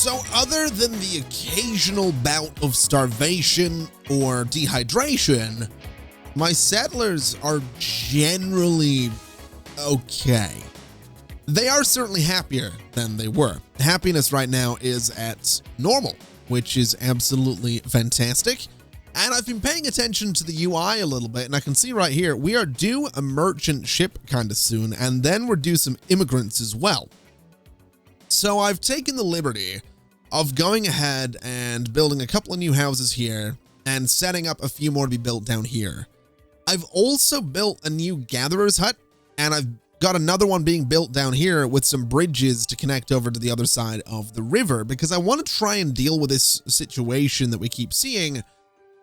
So other than the occasional bout of starvation or dehydration, my settlers are generally okay. They are certainly happier than they were. Happiness right now is at normal, which is absolutely fantastic. And I've been paying attention to the UI a little bit, and I can see right here, we are due a merchant ship kind of soon, and then we're due some immigrants as well. So I've taken the liberty of going ahead and building a couple of new houses here and setting up a few more to be built down here. I've also built a new gatherer's hut, and I've got another one being built down here with some bridges to connect over to the other side of the river, because I want to try and deal with this situation that we keep seeing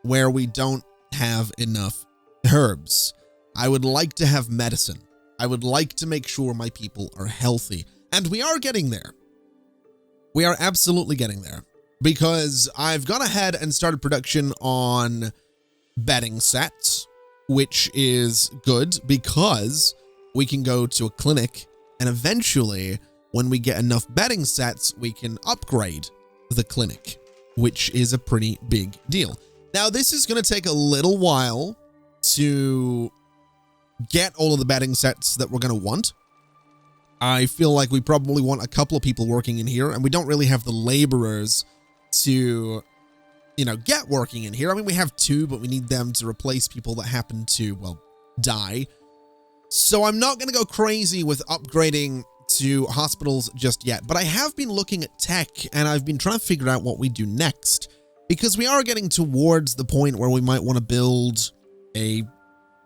where we don't have enough herbs. I would like to have medicine. I would like to make sure my people are healthy, and we are getting there. We are absolutely getting there, because I've gone ahead and started production on bedding sets, which is good because we can go to a clinic, and eventually when we get enough bedding sets, we can upgrade the clinic, which is a pretty big deal. Now, this is going to take a little while to get all of the bedding sets that we're going to want. I feel like we probably want a couple of people working in here, and we don't really have the laborers to, get working in here. I mean, we have 2, but we need them to replace people that happen to, well, die. So I'm not going to go crazy with upgrading to hospitals just yet, but I have been looking at tech, and I've been trying to figure out what we do next, because we are getting towards the point where we might want to build a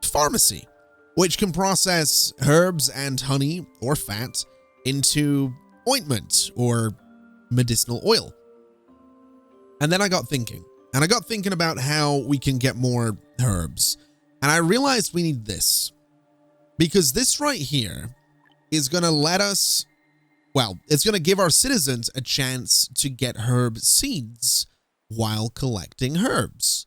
pharmacy, which can process herbs and honey or fat into ointment or medicinal oil. And then I got thinking about how we can get more herbs. And I realized we need this, because this right here is going to let us, well, it's going to give our citizens a chance to get herb seeds while collecting herbs,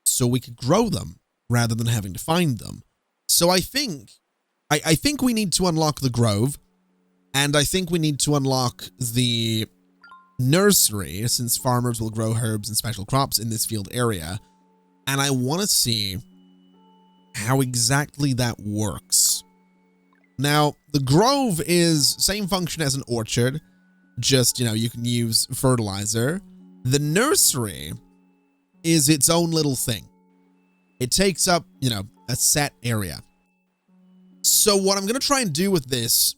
so we could grow them rather than having to find them. So I think we need to unlock the grove, and I think we need to unlock the nursery, since farmers will grow herbs and special crops in this field area. And I want to see how exactly that works. Now, the grove is same function as an orchard, just, you can use fertilizer. The nursery is its own little thing. It takes up, a set area. So what I'm going to try and do with this,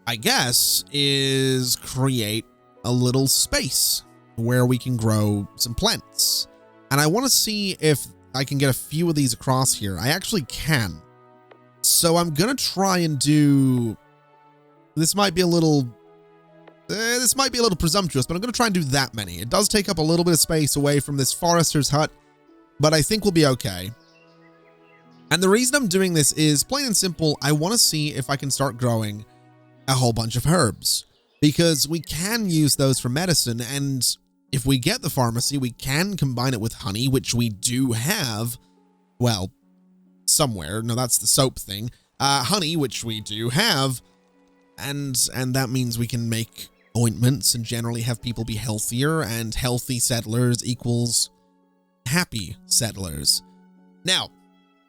I guess, is create a little space where we can grow some plants. And I want to see if I can get a few of these across here. I actually can. So I'm going to try and do, this might be a little presumptuous, but I'm going to try and do that many. It does take up a little bit of space away from this forester's hut, but I think we'll be okay. And the reason I'm doing this is plain and simple. I want to see if I can start growing a whole bunch of herbs, because we can use those for medicine. And if we get the pharmacy, we can combine it with honey, which we do have, well, somewhere. No, that's the soap thing. Honey, which we do have. And that means we can make ointments and generally have people be healthier, and healthy settlers equals happy settlers. Now,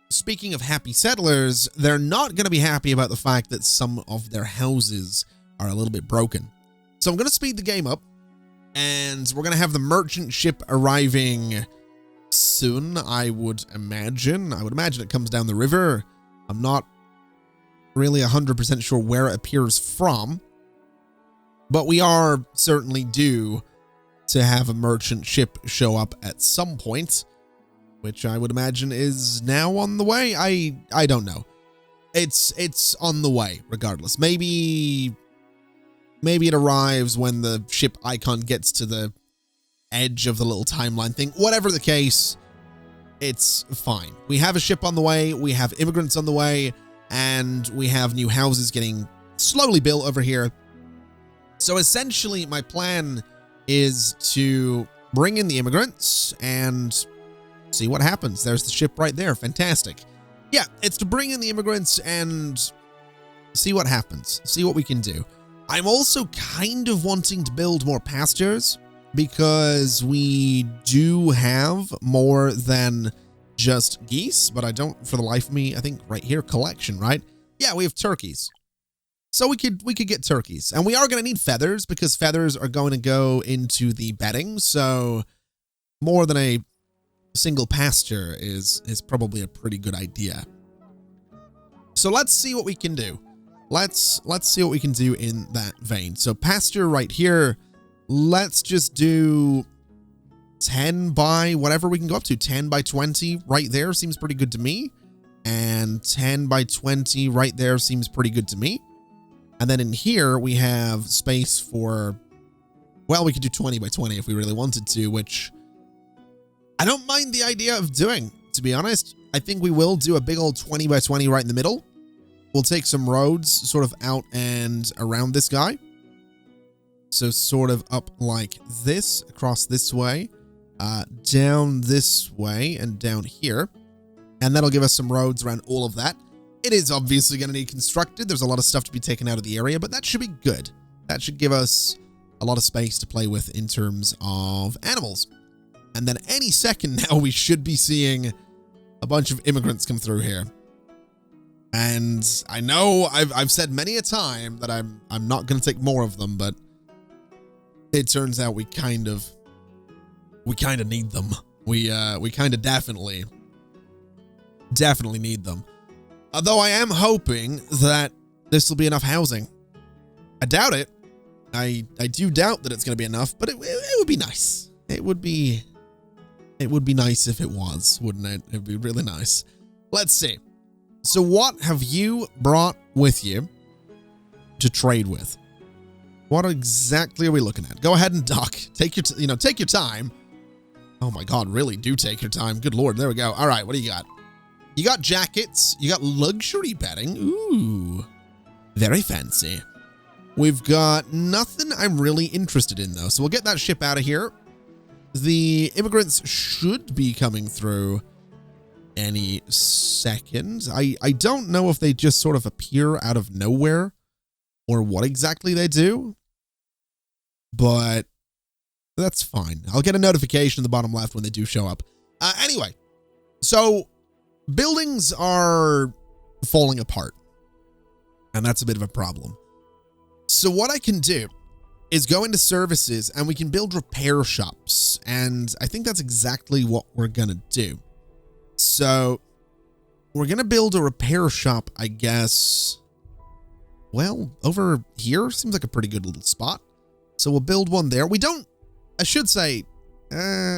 speaking of happy settlers, they're not going to be happy about the fact that some of their houses are a little bit broken. So I'm going to speed the game up, and we're going to have the merchant ship arriving soon, I would imagine. I would imagine it comes down the river. I'm not really 100% sure where it appears from, but we are certainly due to have a merchant ship show up at some point, which I would imagine is now on the way. I don't know. It's on the way regardless. Maybe it arrives when the ship icon gets to the edge of the little timeline thing. Whatever the case, it's fine. We have a ship on the way, we have immigrants on the way, and we have new houses getting slowly built over here. So essentially, my plan is to bring in the immigrants and see what happens. There's the ship right there. Fantastic. Yeah, it's to bring in the immigrants and see what happens. See what we can do. I'm also kind of wanting to build more pastures because we do have more than just geese, but I don't, for the life of me, I think right here, collection, right? Yeah, we have turkeys. So we could get turkeys, and we are going to need feathers because feathers are going to go into the bedding. So more than a single pasture is probably a pretty good idea. So let's see what we can do. Let's see what we can do in that vein. So pasture right here. Let's just do 10 by whatever we can go up to. 10 by 20 right there seems pretty good to me. And 10 by 20 right there seems pretty good to me. And then in here, we have space for, well, we could do 20 by 20 if we really wanted to, which I don't mind the idea of doing, to be honest. I think we will do a big old 20 by 20 right in the middle. We'll take some roads sort of out and around this guy. So sort of up like this, across this way, down this way, and down here. And that'll give us some roads around all of that. It is obviously going to need constructed. There's a lot of stuff to be taken out of the area, but that should be good. That should give us a lot of space to play with in terms of animals. And then any second now, we should be seeing a bunch of immigrants come through here. And I know I've said many a time that I'm not going to take more of them, but it turns out we kind of need them. We kind of definitely need them. Although I am hoping that this will be enough housing. I doubt it. I do doubt that it's going to be enough, but it would be nice. It would be nice if it was, wouldn't it? It would be really nice. Let's see. So what have you brought with you to trade with? What exactly are we looking at? Go ahead and dock. Take your time. Oh my God, really do take your time. Good Lord. There we go. All right. What do you got? You got jackets. You got luxury bedding. Ooh, very fancy. We've got nothing I'm really interested in, though. So we'll get that ship out of here. The immigrants should be coming through any second. I don't know if they just sort of appear out of nowhere or what exactly they do, but that's fine. I'll get a notification in the bottom left when they do show up. Anyway, so buildings are falling apart, and that's a bit of a problem. So what I can do is go into services and we can build repair shops. And I think that's exactly what we're going to do. So we're going to build a repair shop, I guess. Well, over here seems like a pretty good little spot. So we'll build one there. I should say,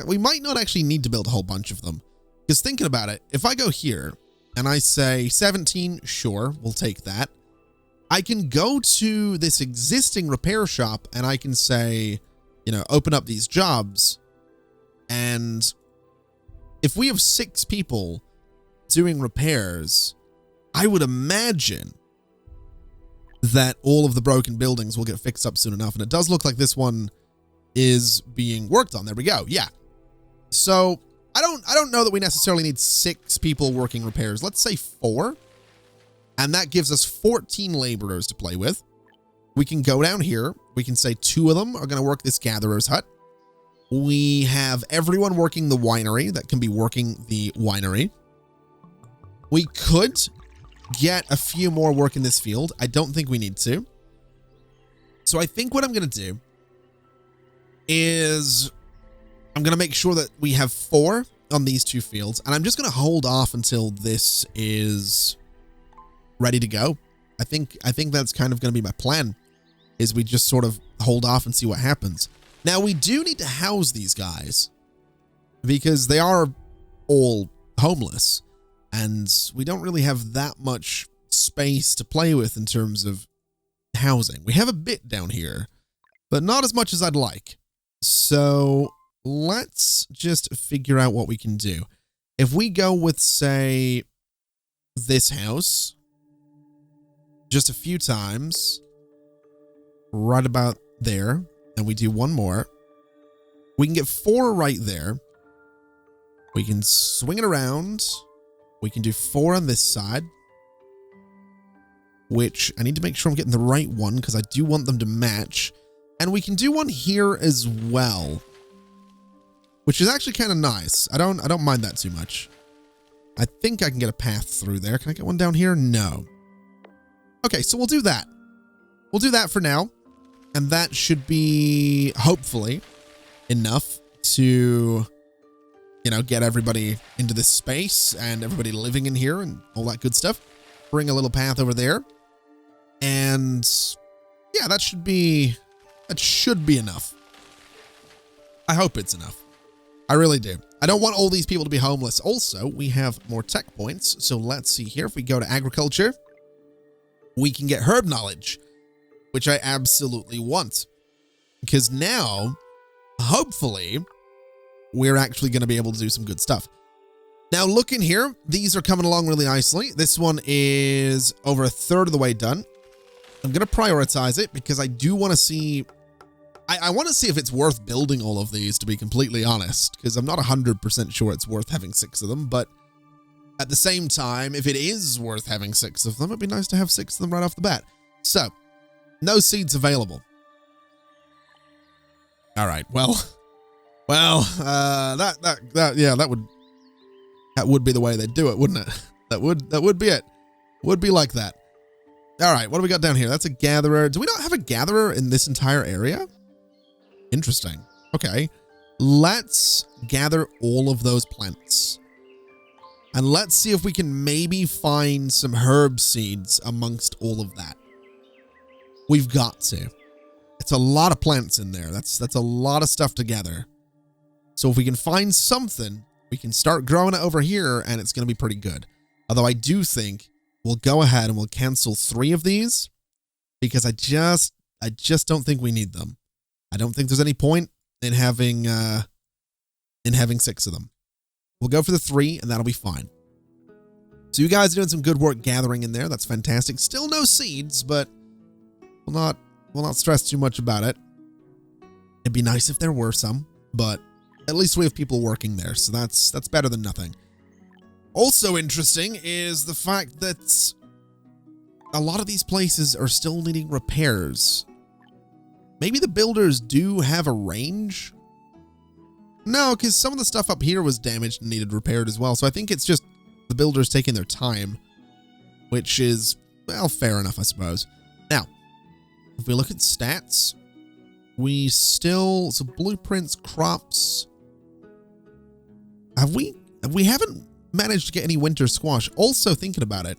we might not actually need to build a whole bunch of them. Because thinking about it, if I go here and I say 17, sure, we'll take that. I can go to this existing repair shop and I can say, open up these jobs. And if we have 6 people doing repairs, I would imagine that all of the broken buildings will get fixed up soon enough. And it does look like this one is being worked on. There we go. Yeah. So I don't know that we necessarily need 6 people working repairs. Let's say 4. And that gives us 14 laborers to play with. We can go down here. We can say 2 of them are going to work this gatherer's hut. We have everyone working the winery that can be working the winery. We could get a few more work in this field. I don't think we need to. So I think what I'm going to do is I'm going to make sure that we have 4 on these 2 fields. And I'm just going to hold off until this is ready to go. I think that's kind of going to be my plan, is we just sort of hold off and see what happens. Now, we do need to house these guys because they are all homeless and we don't really have that much space to play with in terms of housing. We have a bit down here, but not as much as I'd like. So let's just figure out what we can do. If we go with, say, this house just a few times, right about there, and we do one more, we can get 4 right there. We can swing it around. We can do 4 on this side. which I need to make sure I'm getting the right one because I do want them to match. And we can do one here as well, which is actually kind of nice. I don't mind that too much. I think I can get a path through there. Can I get one down here? No. Okay, so we'll do that. We'll do that for now. And that should be, hopefully, enough to, you know, get everybody into this space and everybody living in here and all that good stuff. Bring a little path over there. And yeah, that should be enough. I hope it's enough. I really do. I don't want all these people to be homeless. Also, we have more tech points. So let's see here. If we go to agriculture, we can get herb knowledge, which I absolutely want. Because now, hopefully, we're actually going to be able to do some good stuff. Now, look in here. These are coming along really nicely. This one is over a third of the way done. I'm going to prioritize it because I do want to see... I want to see if it's worth building all of these, to be completely honest, because I'm not 100% sure it's worth having 6 of them, but at the same time, if it is worth having 6 of them, it'd be nice to have 6 of them right off the bat. So, no seeds available. All right, well, that would be the way they'd do it, wouldn't it? That would be it. Would be like that. All right, what do we got down here? That's a gatherer. Do we not have a gatherer in this entire area? Interesting. Okay, let's gather all of those plants. And let's see if we can maybe find some herb seeds amongst all of that. We've got to. It's a lot of plants in there. That's a lot of stuff to gather. So if we can find something, we can start growing it over here and it's going to be pretty good. Although I do think we'll go ahead and we'll cancel 3 of these because I just don't think we need them. I don't think there's any point in having 6 of them. We'll go for the 3 and that'll be fine. So you guys are doing some good work gathering in there. That's fantastic. Still no seeds, but we'll not stress too much about it. It'd be nice if there were some, but at least we have people working there, so that's better than nothing. Also interesting is the fact that a lot of these places are still needing repairs. Maybe the builders do have a range? No, because some of the stuff up here was damaged and needed repaired as well, so I think it's just the builders taking their time, which is, well, fair enough, I suppose. Now, if we look at stats, we still, so blueprints, crops. We haven't managed to get any winter squash. Also thinking about it,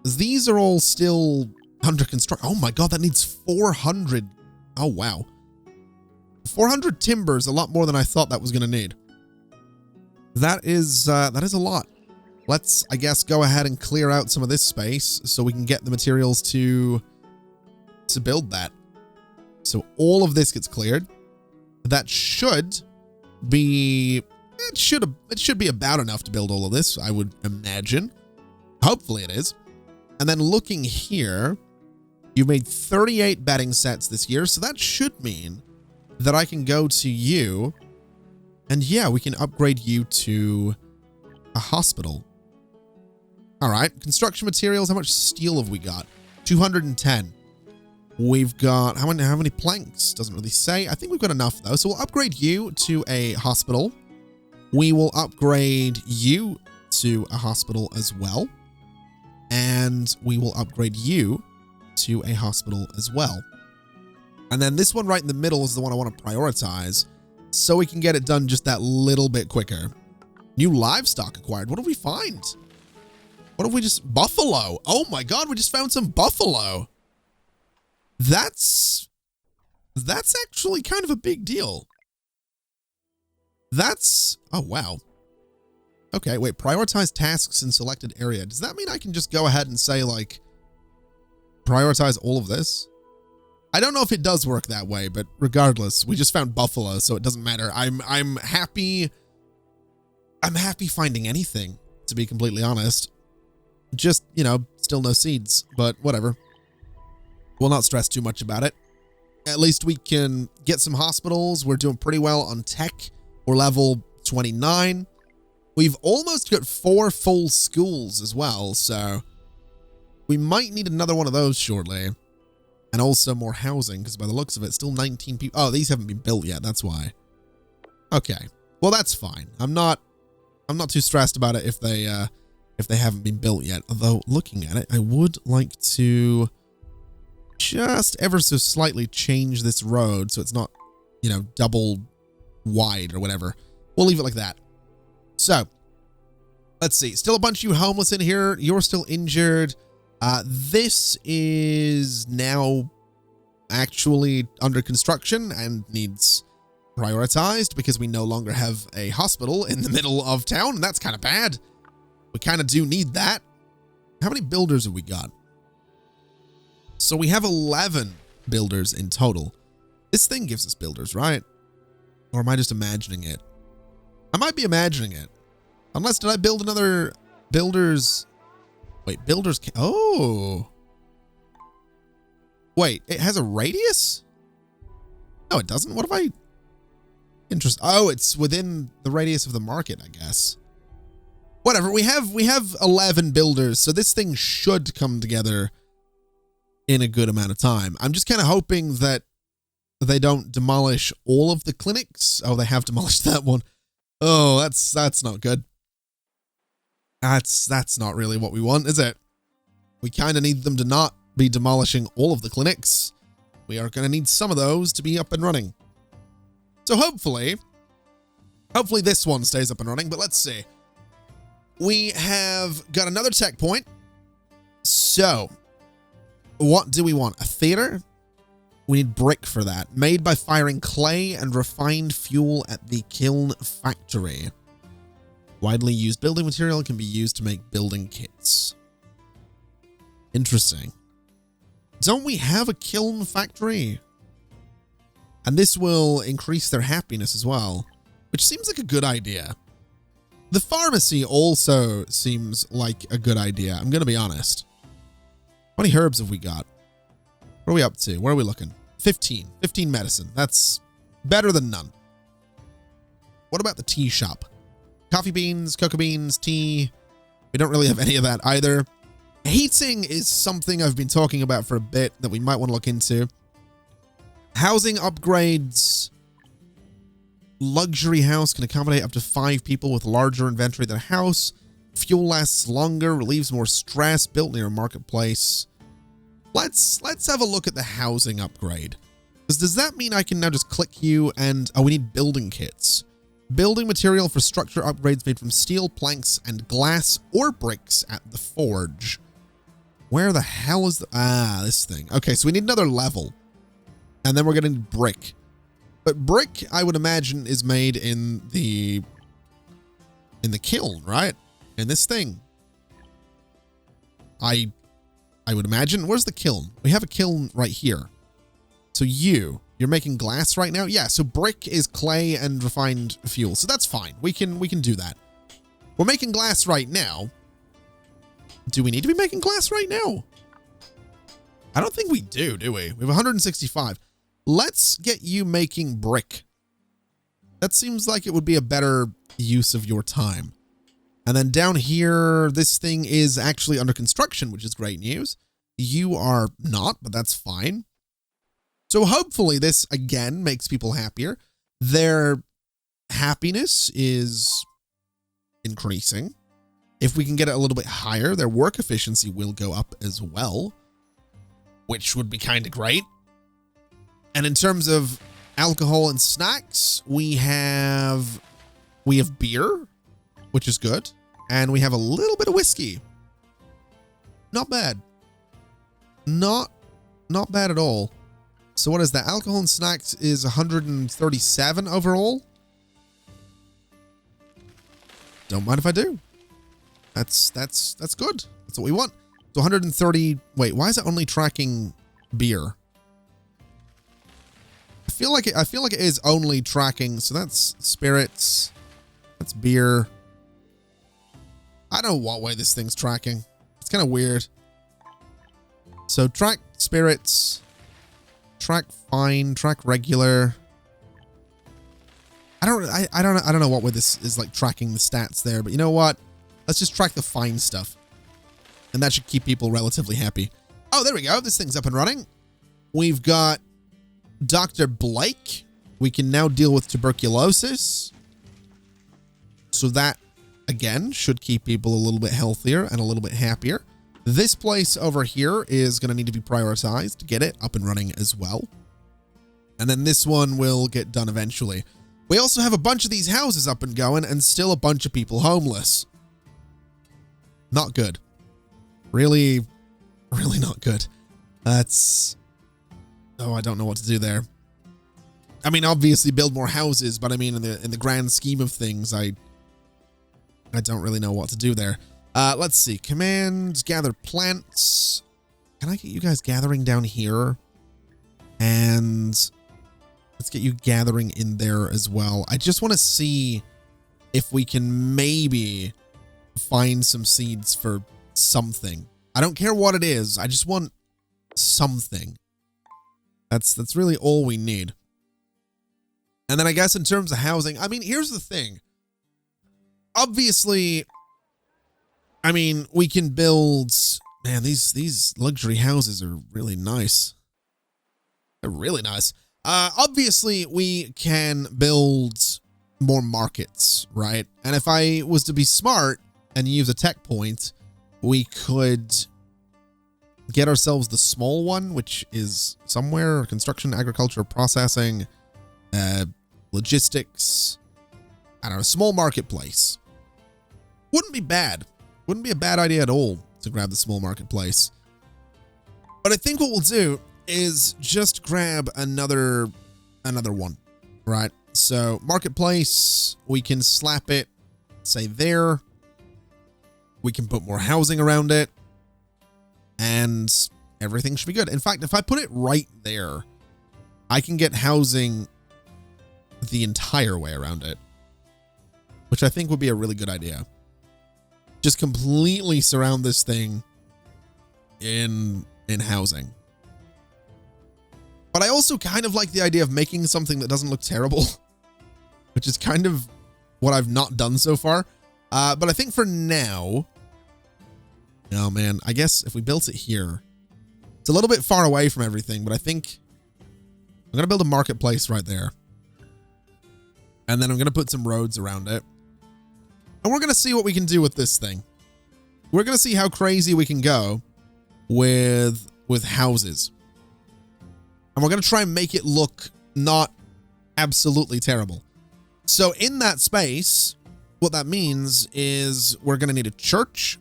these are all still under construction. Oh my God, that needs 400. Oh, wow. 400 timber is a lot more than I thought that was going to need. That is a lot. Let's, I guess, go ahead and clear out some of this space so we can get the materials to build that. So all of this gets cleared. That should be, it should be about enough to build all of this, I would imagine. Hopefully it is. And then looking here, you've made 38 bedding sets this year, so that should mean that I can go to you, and yeah, we can upgrade you to a hospital. All right, construction materials, how much steel have we got? 210. We've got, how many planks? Doesn't really say. I think we've got enough though, so we'll upgrade you to a hospital. We will upgrade you to a hospital as well. And we will upgrade you to a hospital as well. And then this one right in the middle is the one I want to prioritize so we can get it done just that little bit quicker. New livestock acquired. What did we find? What have we just, buffalo. Oh my God, we just found some buffalo. That's actually kind of a big deal. Oh wow. Okay, wait, prioritize tasks in selected area. Does that mean I can just go ahead and say, like, prioritize all of this? I don't know if it does work that way, but regardless, we just found buffalo, so it doesn't matter. I'm happy finding anything, to be completely honest. Just, you know, still no seeds, but whatever. We'll not stress too much about it. At least we can get some hospitals. We're doing pretty well on tech. We're level 29. We've almost got 4 full schools as well, so We might need another one of those shortly. And also more housing, because by the looks of it, still 19 people. Oh, these haven't been built yet. That's why. Okay. Well, that's fine. I'm not too stressed about it if they haven't been built yet. Although, looking at it, I would like to just ever so slightly change this road so it's not, you know, double wide or whatever. We'll leave it like that. So, let's see. Still a bunch of you homeless in here. You're still injured. This is now actually under construction and needs prioritized because we no longer have a hospital in the middle of town, and that's kind of bad. We kind of do need that. How many builders have we got? So we have 11 builders in total. This thing gives us builders, right? Or am I just imagining it? I might be imagining it. Unless, did I build another builders? Wait, builders can, oh. Wait, it has a radius? No, it doesn't. What have I? Oh, it's within the radius of the market, I guess. Whatever, we have 11 builders, so this thing should come together in a good amount of time. I'm just kind of hoping that they don't demolish all of the clinics. Oh, they have demolished that one. Oh, that's not good. That's not really what we want, is it? We kind of need them to not be demolishing all of the clinics. We are going to need some of those to be up and running. So hopefully this one stays up and running, but let's see. We have got another tech point. So, what do we want? A theater? We need brick for that. Made by firing clay and refined fuel at the kiln factory. Widely used building material can be used to make building kits. Interesting. Don't we have a kiln factory? And this will increase their happiness as well, which seems like a good idea. The pharmacy also seems like a good idea. I'm going to be honest. How many herbs have we got? What are we up to? Where are we looking? 15. 15 medicine. That's better than none. What about the tea shop? Coffee beans, cocoa beans, tea. We don't really have any of that either. Heating is something I've been talking about for a bit that we might want to look into. Housing upgrades. Luxury house can accommodate up to 5 people with larger inventory than a house. Fuel lasts longer, relieves more stress, built near a marketplace. Let's have a look at the housing upgrade. Because does that mean I can now just click you and... Oh, we need building kits. Building material for structure upgrades made from steel, planks, and glass or bricks at the forge. Where the hell is the... Ah, this thing. Okay, so we need another level. And then we're going to need brick. But brick, I would imagine, is made in the kiln, right? In this thing. I would imagine. Where's the kiln? We have a kiln right here. So you're making glass right now? Yeah, so brick is clay and refined fuel. So that's fine. We can do that. We're making glass right now. Do we need to be making glass right now? I don't think we do we? We have 165. Let's get you making brick. That seems like it would be a better use of your time. And then down here, this thing is actually under construction, which is great news. You are not, but that's fine. So hopefully this, again, makes people happier. Their happiness is increasing. If we can get it a little bit higher, their work efficiency will go up as well, which would be kind of great. And in terms of alcohol and snacks, we have beer, which is good. And we have a little bit of whiskey. Not bad. Not bad at all. So what is that? Alcohol and snacks is 137 overall. Don't mind if I do. That's good. That's what we want. So 130. Wait, why is it only tracking beer? I feel like it is only tracking. So that's spirits. That's beer. I don't know what way this thing's tracking. It's kind of weird. So track spirits, track fine, track regular. I don't know what way this is like tracking the stats there, but you know what? Let's just track the fine stuff. And that should keep people relatively happy. Oh, there we go. This thing's up and running. We've got Dr. Blake. We can now deal with tuberculosis. So that, again, should keep people a little bit healthier and a little bit happier. This place over here is going to need to be prioritized to get it up and running as well. And then this one will get done eventually. We also have a bunch of these houses up and going and still a bunch of people homeless. Not good. Really, really not good. That's... Oh, I don't know what to do there. I mean, obviously build more houses, but I mean, in the grand scheme of things, I don't really know what to do there. Let's see. Command, gather plants. Can I get you guys gathering down here? And let's get you gathering in there as well. I just want to see if we can maybe find some seeds for something. I don't care what it is. I just want something. That's really all we need. And then I guess in terms of housing, I mean, here's the thing. Obviously, I mean, we can build, man, these luxury houses are really nice. They're really nice. Obviously, we can build more markets, right? And if I was to be smart and use a tech point, we could get ourselves the small one, which is somewhere, construction, agriculture, processing, logistics, I don't know, small marketplace. Wouldn't be bad. Wouldn't be a bad idea at all to grab the small marketplace. But I think what we'll do is just grab another one, right? So marketplace, we can slap it, say there. We can put more housing around it. And everything should be good. In fact, if I put it right there, I can get housing the entire way around it, which I think would be a really good idea. Just completely surround this thing in housing. But I also kind of like the idea of making something that doesn't look terrible, which is kind of what I've not done so far. But I think for now, oh man, I guess if we built it here, it's a little bit far away from everything, but I think I'm going to build a marketplace right there. And then I'm going to put some roads around it. And we're going to see what we can do with this thing. We're going to see how crazy we can go with houses. And we're going to try and make it look not absolutely terrible. So in that space, what that means is we're going to need a church,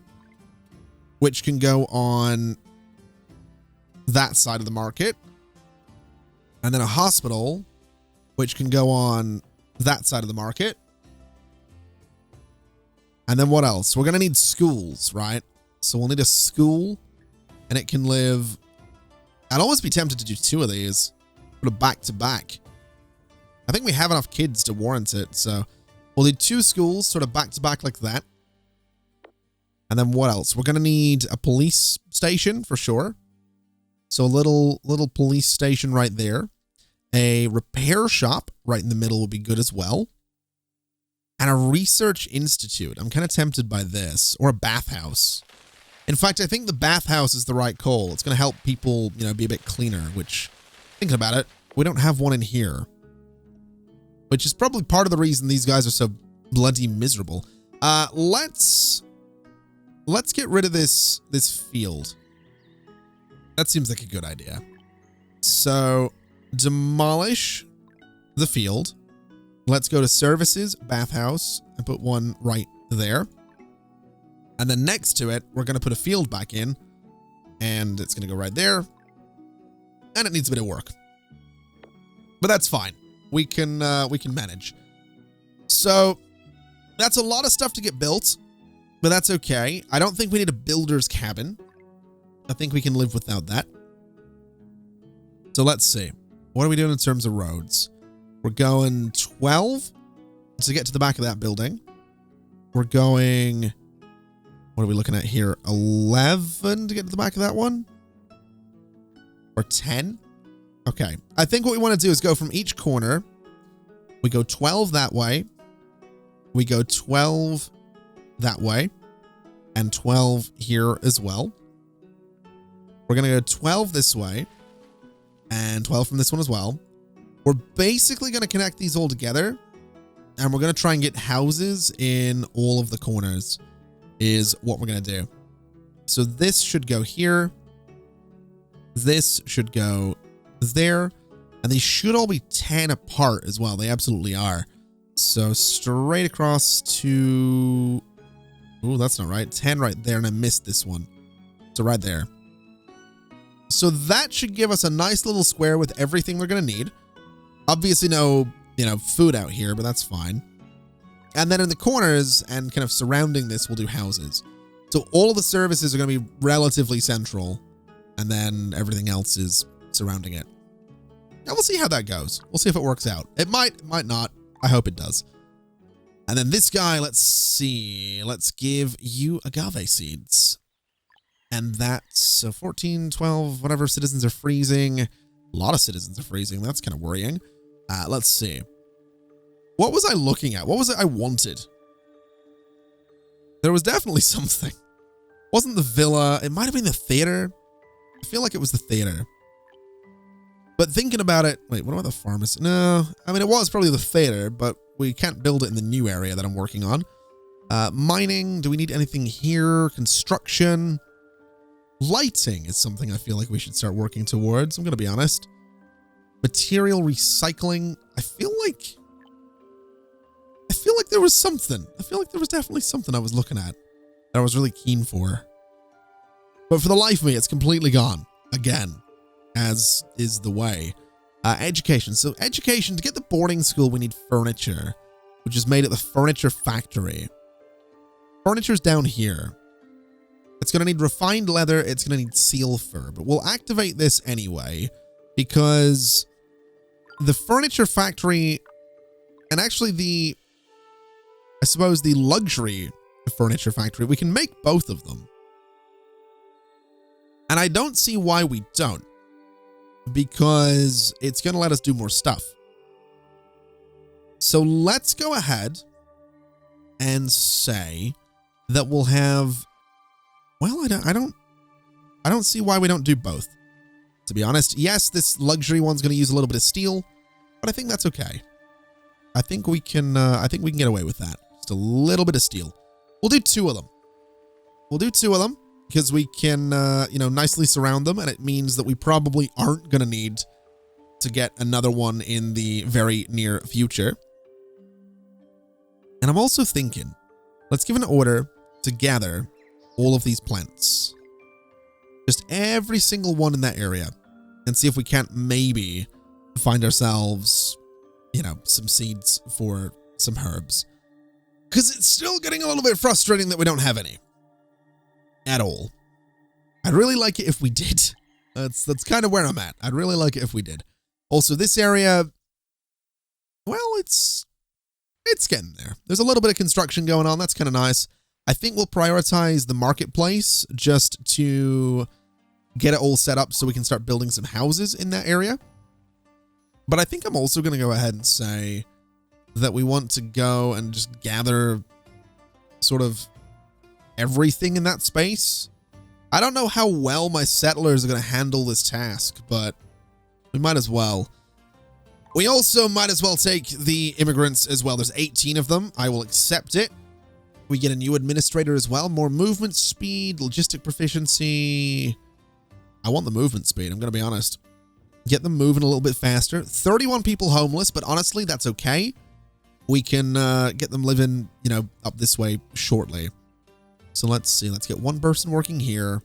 which can go on that side of the market. And then a hospital, which can go on that side of the market. And then what else? We're going to need schools, right? So we'll need a school, and it can live... I'd almost be tempted to do two of these, put it back to back. I think we have enough kids to warrant it, so we'll need two schools sort of back to back like that. And then what else? We're going to need a police station for sure. So a little police station right there. A repair shop right in the middle would be good as well. And a research institute. I'm kind of tempted by this. Or a bathhouse. In fact, I think the bathhouse is the right call. It's going to help people, you know, be a bit cleaner, which, thinking about it, we don't have one in here. Which is probably part of the reason these guys are so bloody miserable. Let's get rid of this field. That seems like a good idea. So, demolish the field. Let's go to services, bathhouse, and put one right there. And then next to it, we're going to put a field back in. And it's going to go right there. And it needs a bit of work. But that's fine. We can manage. So, that's a lot of stuff to get built. But that's okay. I don't think we need a builder's cabin. I think we can live without that. So let's see. What are we doing in terms of roads? We're going 12 to get to the back of that building. We're going... What are we looking at here? 11 to get to the back of that one? Or 10? Okay. I think what we want to do is go from each corner. We go 12 that way. We go 12 that way. and 12 here as well. We're going to go 12 this way and 12 from this one as well. We're basically going to connect these all together, and we're going to try and get houses in all of the corners is what we're going to do. So this should go here. This should go there. And they should all be 10 apart as well. They absolutely are. So straight across to... Oh, that's not right. 10 right there, and I missed this one. So right there. So that should give us a nice little square with everything we're going to need. Obviously no, food out here, but that's fine. And then in the corners and kind of surrounding this, we'll do houses. So all of the services are going to be relatively central, and then everything else is surrounding it. Now we'll see how that goes. We'll see if it works out. It might not. I hope it does. And then this guy, let's see. Let's give you agave seeds. And that's 14, 12, whatever citizens are freezing. A lot of citizens are freezing. That's kind of worrying. Let's see. What was I looking at? What was it I wanted? There was definitely something. Wasn't the villa. It might have been the theater. I feel like it was the theater. But thinking about it, wait, what about the pharmacy? No, I mean, it was probably the theater, but we can't build it in the new area that I'm working on. Mining, do we need anything here? Construction. Lighting is something I feel like we should start working towards, I'm going to be honest. Material recycling. I feel like there was something. I feel like there was definitely something I was looking at that I was really keen for. But for the life of me, it's completely gone. Again, as is the way. Education. So education, to get the boarding school, we need furniture, which is made at the furniture factory. Furniture's down here. It's going to need refined leather. It's going to need seal fur, but we'll activate this anyway because the furniture factory and actually I suppose the luxury furniture factory, we can make both of them. And I don't see why we don't, because it's going to let us do more stuff. So let's go ahead and say that we'll have, well, I don't see why we don't do both, to be honest. Yes, this luxury one's going to use a little bit of steel, but I think that's okay. I think we can get away with that. Just a little bit of steel. We'll do two of them. We'll do two of them because we can, nicely surround them, and it means that we probably aren't going to need to get another one in the very near future. And I'm also thinking, let's give an order to gather all of these plants. Just every single one in that area, and see if we can't maybe find ourselves, some seeds for some herbs. Because it's still getting a little bit frustrating that we don't have any. At all. I'd really like it if we did. That's kind of where I'm at. I'd really like it if we did. Also, this area, well, it's getting there. There's a little bit of construction going on. That's kind of nice. I think we'll prioritize the marketplace just to get it all set up so we can start building some houses in that area. But I think I'm also going to go ahead and say that we want to go and just gather sort of everything in that space. I don't know how well my settlers are going to handle this task, but we might as well. We also might as well take the immigrants as well. There's 18 of them. I will accept it. We get a new administrator as well. More movement speed, logistic proficiency. I want the movement speed, I'm going to be honest. Get them moving a little bit faster. 31 people homeless, but honestly, that's okay. We can get them living, up this way shortly. So let's see. Let's get one person working here.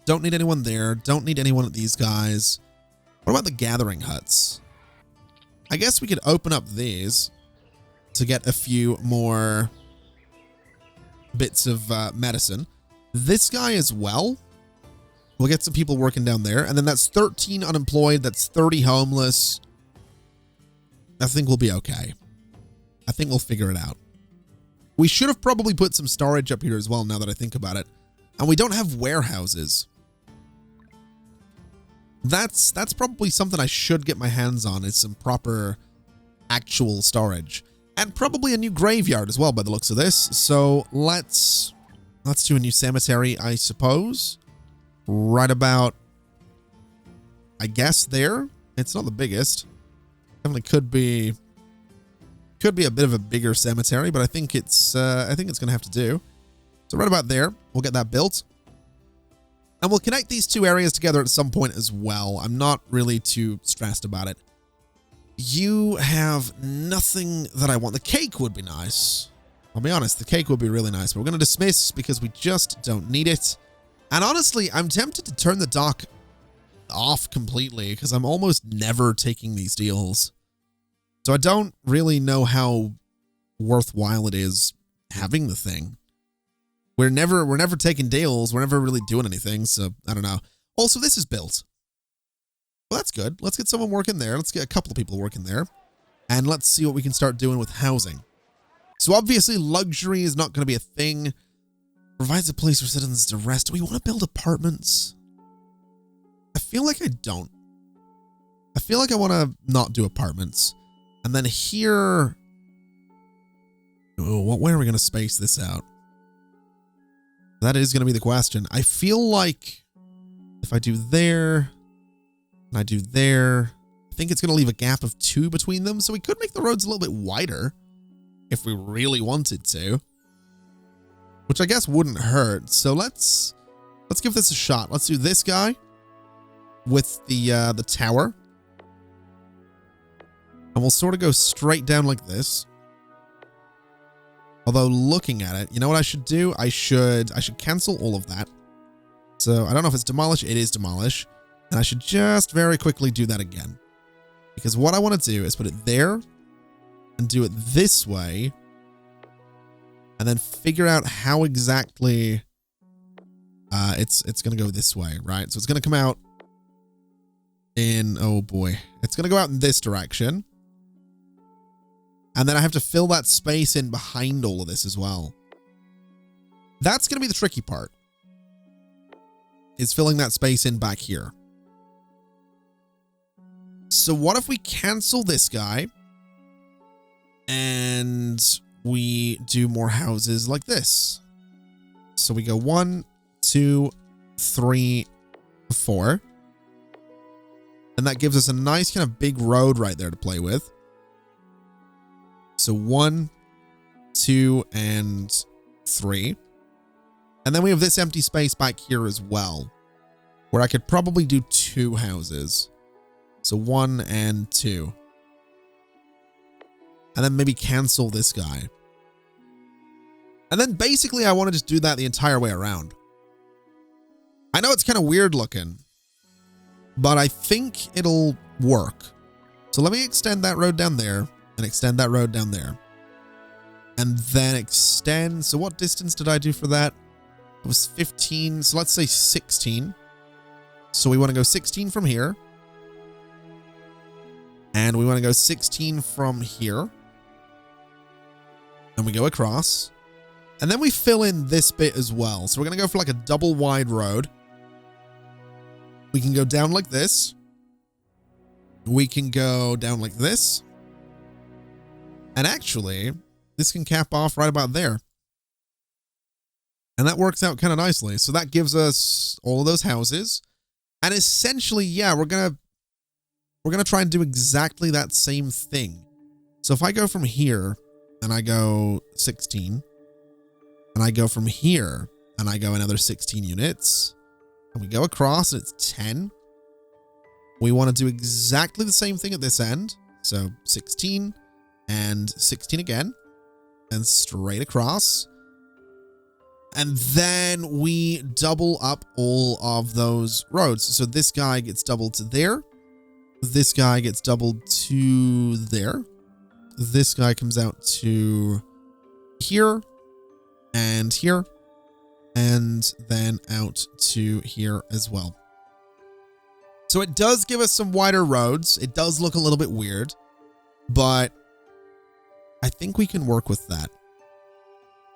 Don't need anyone there. Don't need anyone at these guys. What about the gathering huts? I guess we could open up these to get a few more bits of medicine. This guy as well. We'll get some people working down there. And then that's 13 unemployed. That's 30 homeless. I think we'll be okay. I think we'll figure it out. We should have probably put some storage up here as well, now that I think about it. And we don't have warehouses. That's probably something I should get my hands on, is some proper actual storage. And probably a new graveyard as well, by the looks of this. So let's Let's do a new cemetery, I suppose. Right about, I guess, there. It's not the biggest. Definitely could be a bit of a bigger cemetery, but I think it's gonna have to do. So right about there, we'll get that built. And we'll connect these two areas together at some point as well. I'm not really too stressed about it. You have nothing that I want. The cake would be nice. I'll be honest, the cake would be really nice, but we're going to dismiss because we just don't need it. And honestly, I'm tempted to turn the dock off completely because I'm almost never taking these deals. So I don't really know how worthwhile it is having the thing. We're never taking deals. We're never really doing anything. So I don't know. Also, this is built. Well, that's good. Let's get someone working there. Let's get a couple of people working there. And let's see what we can start doing with housing. So obviously, luxury is not going to be a thing. Provides a place for citizens to rest. Do we want to build apartments? I feel like I don't. I feel like I want to not do apartments. And then here... Oh, where are we going to space this out? That is going to be the question. I feel like if I do there and I do there, I think it's going to leave a gap of 2 between them. So we could make the roads a little bit wider if we really wanted to, which I guess wouldn't hurt. So let's give this a shot. Let's do this guy with the tower. And we'll sort of go straight down like this. Although looking at it, you know what I should do? I should cancel all of that. So I don't know if it's demolish. It is demolish. And I should just very quickly do that again. Because what I want to do is put it there and do it this way. And then figure out how exactly it's going to go this way, right? So it's going to come out in, oh boy. It's going to go out in this direction. And then I have to fill that space in behind all of this as well. That's going to be the tricky part. Is filling that space in back here. So what if we cancel this guy and we do more houses like this? So we go 1, 2, 3, 4. And that gives us a nice kind of big road right there to play with. So 1, 2, and 3. And then we have this empty space back here as well, where I could probably do 2 houses. So 1 and 2. And then maybe cancel this guy. And then basically I want to just do that the entire way around. I know it's kind of weird looking, but I think it'll work. So let me extend that road down there. And extend that road down there. And then extend. So what distance did I do for that? It was 15. So let's say 16. So we want to go 16 from here. And we want to go 16 from here. And we go across. And then we fill in this bit as well. So we're going to go for like a double wide road. We can go down like this. We can go down like this. And actually, this can cap off right about there. And that works out kind of nicely. So that gives us all of those houses. And essentially, yeah, we're gonna try and do exactly that same thing. So if I go from here and I go 16, and I go from here and I go another 16 units, and we go across and it's 10. We want to do exactly the same thing at this end. So 16 and 16 again, and straight across. And then we double up all of those roads. So this guy gets doubled to there. This guy gets doubled to there. This guy comes out to here and here, and then out to here as well. So it does give us some wider roads. It does look a little bit weird, but I think we can work with that.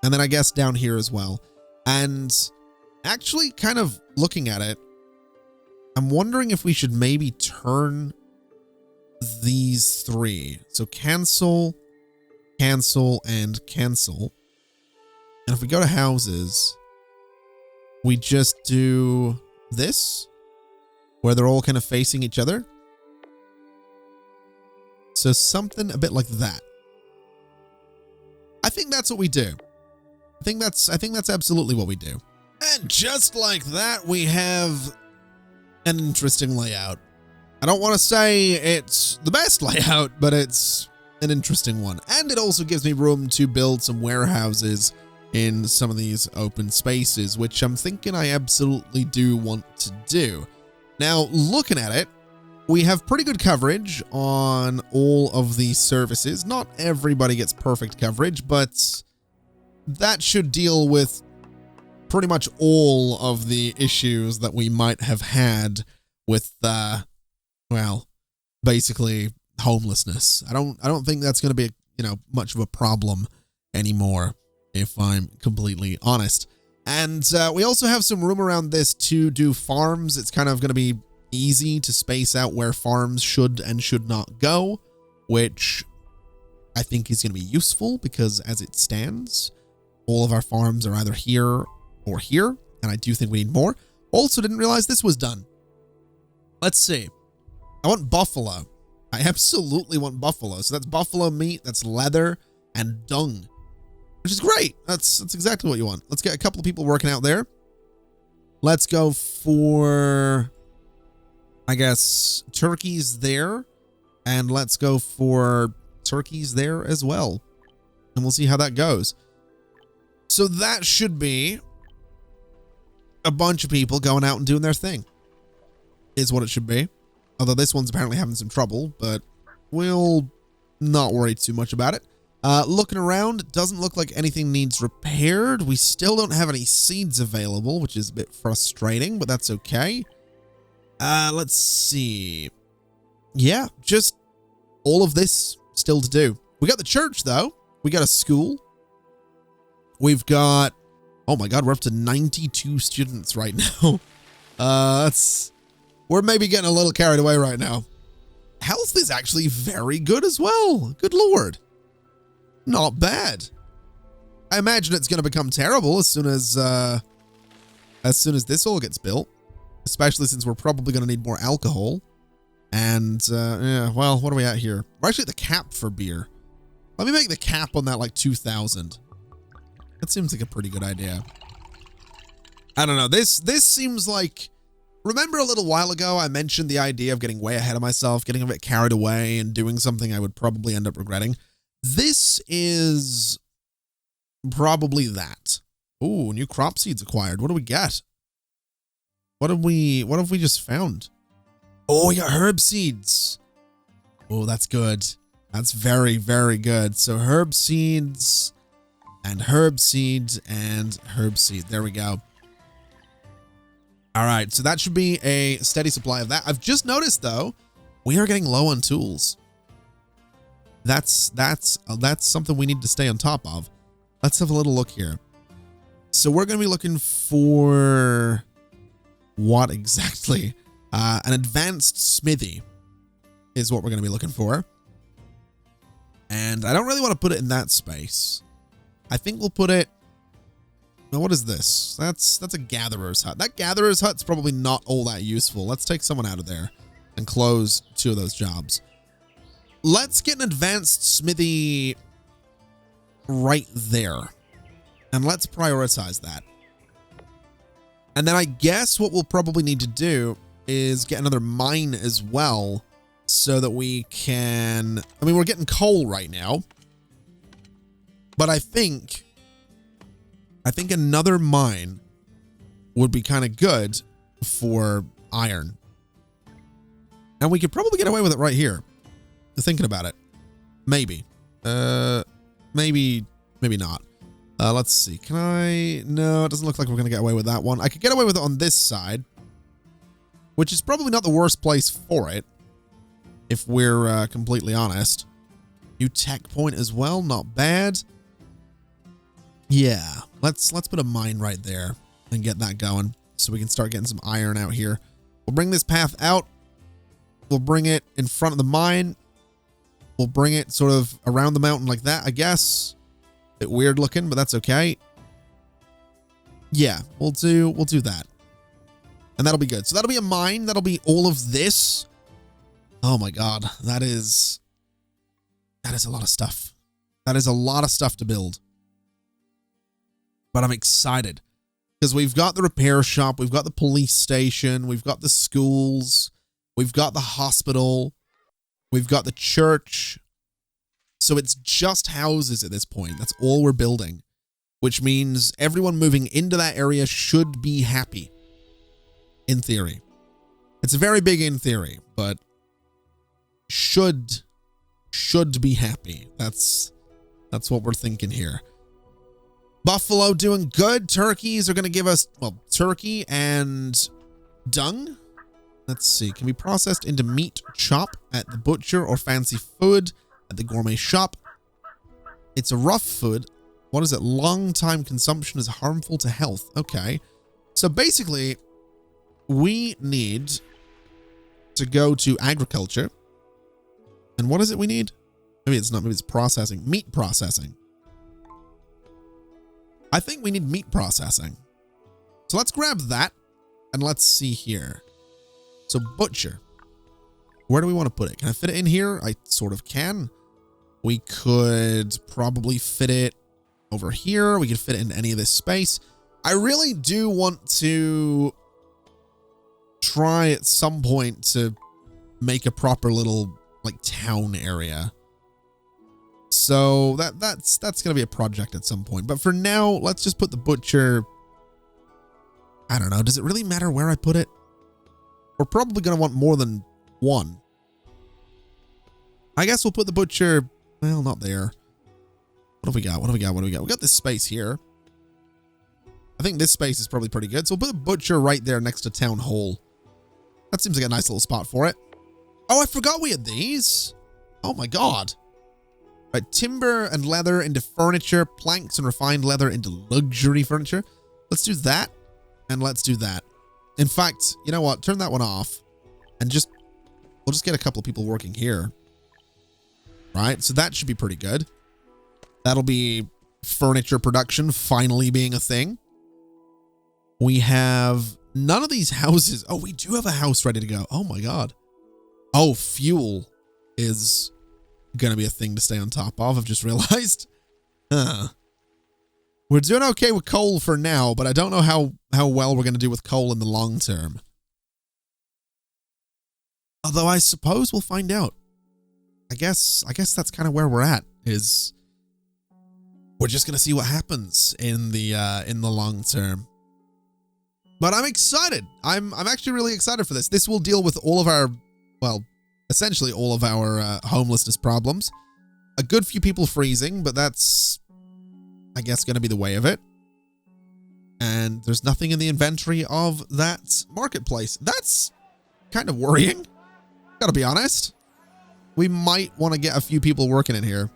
And then I guess down here as well. And actually kind of looking at it, I'm wondering if we should maybe turn these 3. So cancel, cancel, and cancel. And if we go to houses, we just do this, where they're all kind of facing each other. So something a bit like that. I think that's what we do. I think that's absolutely what we do. And just like that, we have an interesting layout. I don't want to say it's the best layout, but it's an interesting one. And it also gives me room to build some warehouses in some of these open spaces, which I'm thinking I absolutely do want to do. Now, looking at it, we have pretty good coverage on all of these services. Not everybody gets perfect coverage, but that should deal with pretty much all of the issues that we might have had with, well, basically homelessness. I don't think that's going to be, much of a problem anymore, if I'm completely honest. And we also have some room around this to do farms. It's kind of going to be easy to space out where farms should and should not go, which I think is going to be useful because as it stands, all of our farms are either here or here, and I do think we need more. Also, didn't realize this was done. Let's see. I want buffalo. I absolutely want buffalo. So that's buffalo meat, that's leather, and dung, which is great. That's exactly what you want. Let's get a couple of people working out there. Let's go for, I guess, turkeys there, and let's go for turkeys there as well, and we'll see how that goes. So that should be a bunch of people going out and doing their thing, is what it should be. Although this one's apparently having some trouble, but we'll not worry too much about it. Looking around, it doesn't look like anything needs repaired. We still don't have any seeds available, which is a bit frustrating, but that's okay. Let's see. Yeah, just all of this still to do. We got the church, though. We got a school. We've got, oh my God, we're up to 92 students right now. We're maybe getting a little carried away right now. Health is actually very good as well. Good Lord. Not bad. I imagine it's going to become terrible as soon as this all gets built, especially since we're probably going to need more alcohol. And, yeah, well, what are we at here? We're actually at the cap for beer. Let me make the cap on that like 2,000. That seems like a pretty good idea. I don't know. This seems like, remember a little while ago, I mentioned the idea of getting way ahead of myself, getting a bit carried away and doing something I would probably end up regretting. This is probably that. Ooh, new crop seeds acquired. What do we get? What have we just found? Oh, we got herb seeds. Oh, that's good. That's very, very good. So herb seeds and herb seeds and herb seeds. There we go. All right, so that should be a steady supply of that. I've just noticed, though, we are getting low on tools. That's something we need to stay on top of. Let's have a little look here. So we're going to be looking for what exactly? An advanced smithy is what we're going to be looking for. And I don't really want to put it in that space. I think we'll put it... Now, what is this? That's a gatherer's hut. That gatherer's hut's probably not all that useful. Let's take someone out of there and close 2 of those jobs. Let's get an advanced smithy right there. And let's prioritize that. And then I guess what we'll probably need to do is get another mine as well so that we can... I mean, we're getting coal right now. But I think another mine would be kind of good for iron. And we could probably get away with it right here. Thinking about it. Maybe. Maybe not. Let's see. Can I... No, it doesn't look like we're going to get away with that one. I could get away with it on this side, which is probably not the worst place for it, if we're completely honest. New tech point as well. Not bad. Yeah. Let's put a mine right there and get that going so we can start getting some iron out here. We'll bring this path out. We'll bring it in front of the mine. We'll bring it sort of around the mountain like that, I guess. Bit weird looking, but that's okay. Yeah, we'll do that. And that'll be good. So that'll be a mine. That'll be all of this. Oh my God. That is a lot of stuff. That is a lot of stuff to build. But I'm excited because we've got the repair shop. We've got the police station. We've got the schools. We've got the hospital. We've got the church. So it's just houses at this point. That's all we're building, which means everyone moving into that area should be happy. In theory. It's very big in theory, but should be happy. That's what we're thinking here. Buffalo doing good. Turkeys are going to give us, well, turkey and dung. Let's see. Can be processed into meat chop at the butcher or fancy food at the gourmet shop. It's a rough food. What is it? Long time consumption is harmful to health. Okay. So basically, we need to go to agriculture. And what is it we need? Maybe it's not. Maybe it's processing. Meat processing. I think we need meat processing. So let's grab that. And let's see here. So butcher. Where do we want to put it? Can I fit it in here? I sort of can. We could probably fit it over here. We could fit it in any of this space. I really do want to try at some point to make a proper little like town area. So that's going to be a project at some point. But for now, let's just put the butcher. I don't know. Does it really matter where I put it? We're probably going to want more than one. I guess we'll put the butcher. Well, not there. What have we got? What have we got? What do we got? We got this space here. I think this space is probably pretty good. So we'll put the butcher right there next to town hall. That seems like a nice little spot for it. Oh, I forgot we had these. Oh my God. Right, timber and leather into furniture, planks and refined leather into luxury furniture. Let's do that. And let's do that. In fact, you know what? Turn that one off and we'll just get a couple of people working here. Right. So that should be pretty good. That'll be furniture production finally being a thing. We have none of these houses. Oh, we do have a house ready to go. Oh my God. Oh, fuel is going to be a thing to stay on top of. I've just realized. We're doing okay with coal for now, but I don't know how well we're going to do with coal in the long term. Although I suppose we'll find out. I guess that's kind of where we're at, is we're just going to see what happens in the long term. But I'm excited. I'm actually really excited for this. This will deal with all of our, well, essentially all of our homelessness problems. A good few people freezing, but that's, I guess, going to be the way of it. And there's nothing in the inventory of that marketplace. That's kind of worrying. Gotta be honest. We might want to get a few people working in here.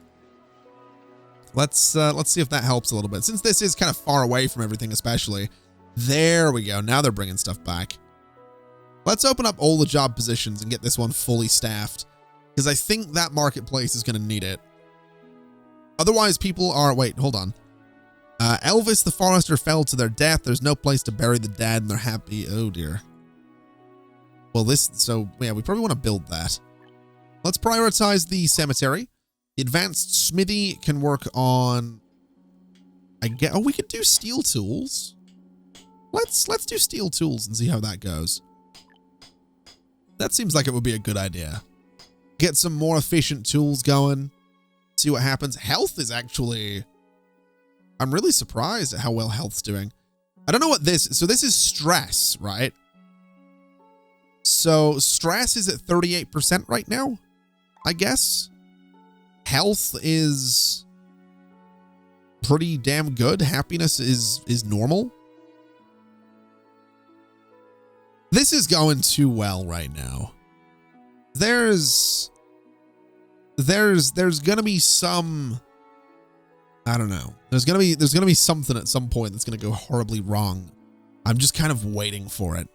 Let's see if that helps a little bit. Since this is kind of far away from everything, especially. There we go. Now they're bringing stuff back. Let's open up all the job positions and get this one fully staffed, because I think that marketplace is going to need it. Otherwise, people are... Wait, hold on. Elvis the Forester fell to their death. There's no place to bury the dead, and they're happy. Oh, dear. Well, so, yeah, we probably want to build that. Let's prioritize the cemetery. The advanced smithy can work on... Oh, we could do steel tools. Let's do steel tools and see how that goes. That seems like it would be a good idea. Get some more efficient tools going. See what happens. Health is actually... I'm really surprised at how well health's doing. I don't know what this... So this is stress, right? So stress is at 38% right now, I guess. Health is pretty damn good. Happiness is normal. This is going too well right now. There's gonna be some, I don't know. There's gonna be something at some point that's gonna go horribly wrong. I'm just kind of waiting for it.